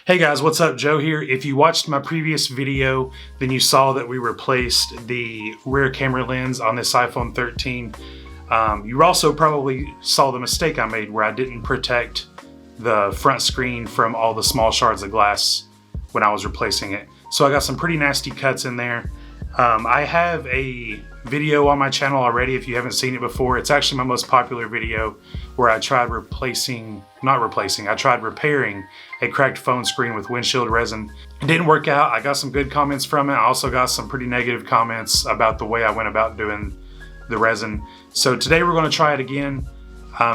Hey guys, what's up? Joe here. If you watched my previous video, then you saw that we replaced the rear camera lens on this iPhone 13. You also probably saw the mistake I made where I didn't protect the front screen from all the small shards of glass when I was replacing it. So I got some pretty nasty cuts in there. I have a video on my channel already if you haven't seen it before. It's actually my most popular video where I tried repairing a cracked phone screen with Windshield resin. It didn't work out. I got some good comments from it. I also got some pretty negative comments about the way I went about doing the resin. So today we're going to try it again.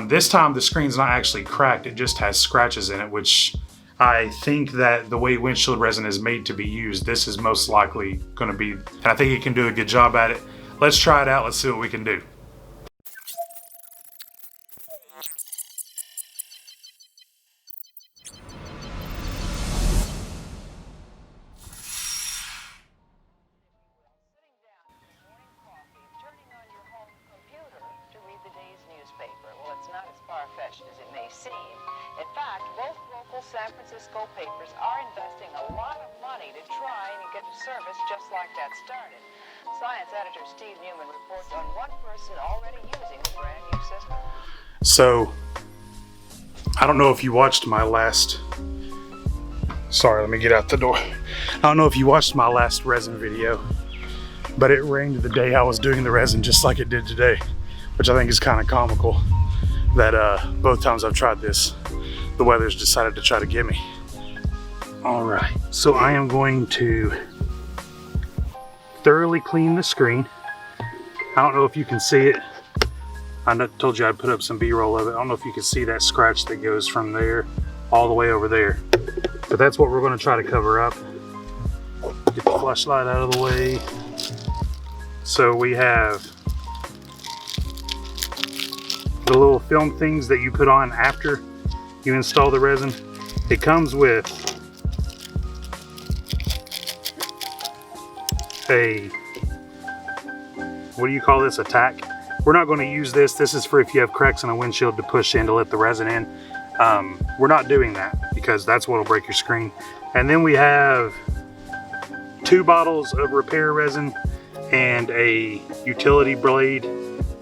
This time the screen's not actually cracked, it just has scratches in it, which I think that the way windshield resin is made to be used, this is most likely going to be, and I think it can do a good job at it. Let's try it out, let's see what we can do. Well, it's not as far-fetched as it may seem. In fact, both local San Francisco papers are investing a lot of money to try and get a service just like that started. Science editor Steve Newman reports on one person already using the brand new system. So, I don't know if you watched my last... Sorry, let me get out the door. I don't know if you watched my last resin video, but it rained the day I was doing the resin just like it did today, which I think is kind of comical that both times I've tried this, the weather's decided to try to get me. All right, so I am going to thoroughly clean the screen. I don't know if you can see it. I told you I'd put up some B-roll of it. I don't know if you can see that scratch that goes from there all the way over there. But that's what we're going to try to cover up. Get the flashlight out of the way. So we have the little film things that you put on after you install the resin. It comes with a, what do you call this, a tack? We're not going to use this. This is for if you have cracks in a windshield to push in to let the resin in. We're not doing that because that's what will break your screen. And then we have 2 bottles of repair resin and a utility blade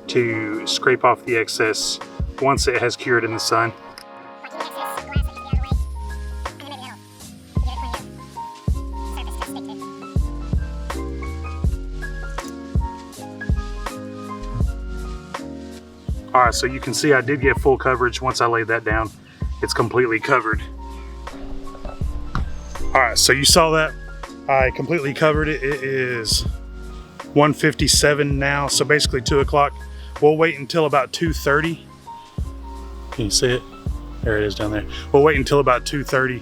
to scrape off the excess once it has cured in the sun. All right, so you can see I did get full coverage once I laid that down. It's completely covered. All right, so you saw that. I completely covered it. It is 1:57 now, so basically 2 o'clock. We'll wait until about 2:30. Can you see it? There it is down there. We'll wait until about 2:30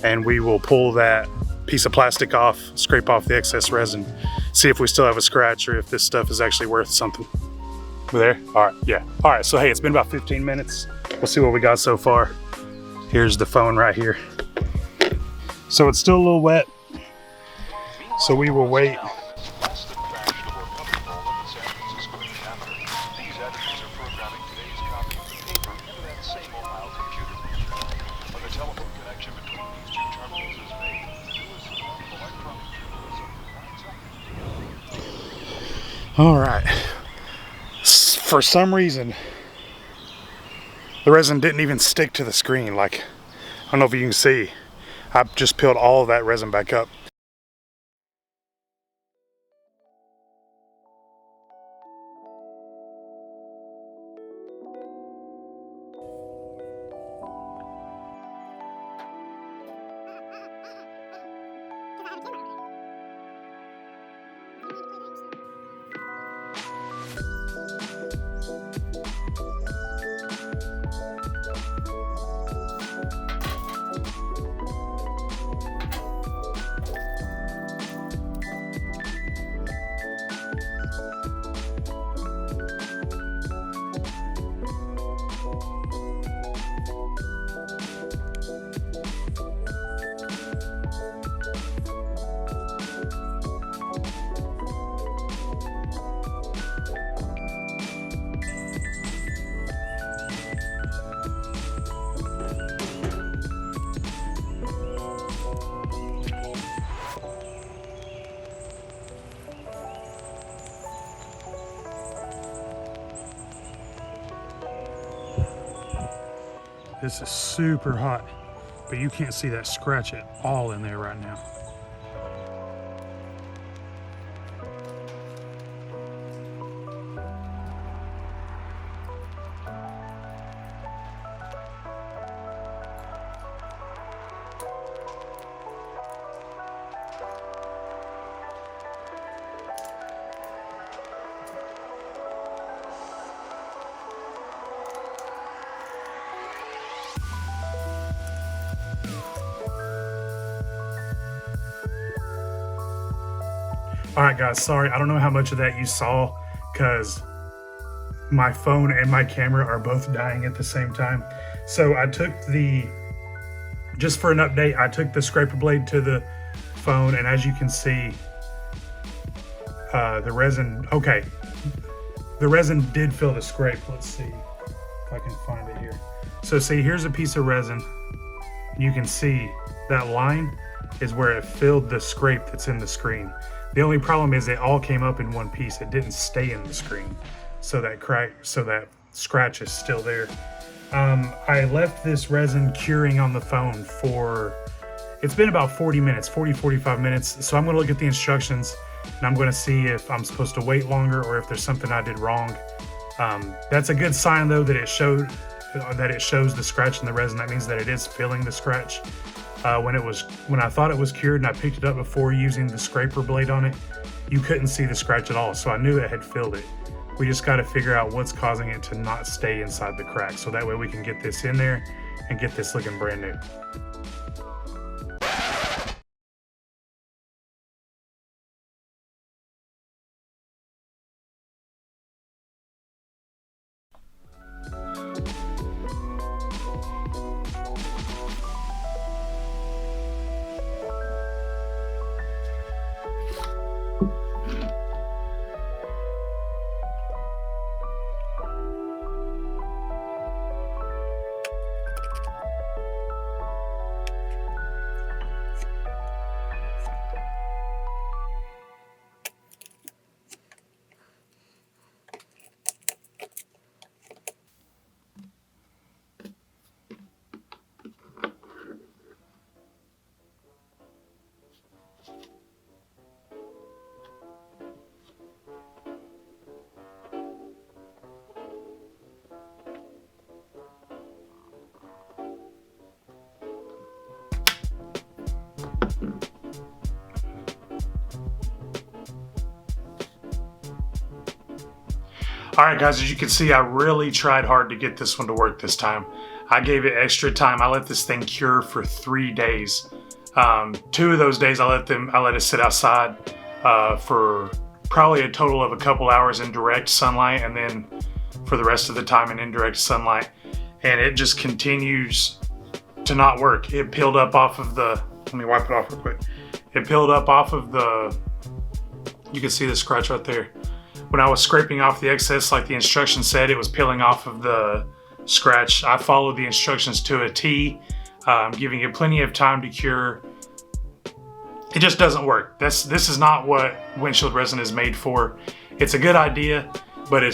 and we will pull that piece of plastic off, scrape off the excess resin, see if we still have a scratch or if this stuff is actually worth something. We're there? All right, yeah. All right, so hey, it's been about 15 minutes. We'll see what we got so far. Here's the phone right here. So it's still a little wet, so we will wait. All right, for some reason, the resin didn't even stick to the screen. Like, I don't know if you can see, I just peeled all of that resin back up. This is super hot, but you can't see that scratch at all in there right now. All right, guys, sorry. I don't know how much of that you saw because my phone and my camera are both dying at the same time. So I took just for an update, I took the scraper blade to the phone, and as you can see, the resin, okay, the resin did fill the scrape. Let's see if I can find it here. So see, here's a piece of resin. You can see that line is where it filled the scrape that's in the screen. The only problem is it all came up in one piece. It didn't stay in the screen. So that scratch is still there. I left this resin curing on the phone for, it's been about 40 minutes, 45 minutes. So I'm gonna look at the instructions and I'm gonna see if I'm supposed to wait longer or if there's something I did wrong. That's a good sign though that it shows the scratch in the resin. That means that it is filling the scratch. When I thought it was cured and I picked it up before using the scraper blade on it, you couldn't see the scratch at all. So I knew it had filled it. We just got to figure out what's causing it to not stay inside the crack. So that way we can get this in there and get this looking brand new. All right, guys, as you can see, I really tried hard to get this one to work this time. I gave it extra time. I let this thing cure for 3 days. 2 of those days I let it sit outside for probably a total of a couple hours in direct sunlight, and then for the rest of the time in indirect sunlight. And it just continues to not work. It peeled up off of the, let me wipe it off real quick. It peeled up off of the, you can see the scratch right there. When I was scraping off the excess, like the instructions said, it was peeling off of the scratch. I followed the instructions to a T, giving it plenty of time to cure. It just doesn't work. This is not what windshield resin is made for. It's a good idea, but it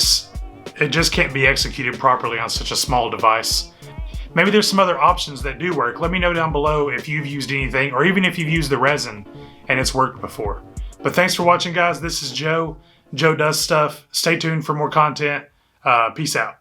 just can't be executed properly on such a small device. Maybe there's some other options that do work. Let me know down below if you've used anything, or even if you've used the resin and it's worked before. But thanks for watching, guys. This is Joe. Joe Does Stuff. Stay tuned for more content. Peace out.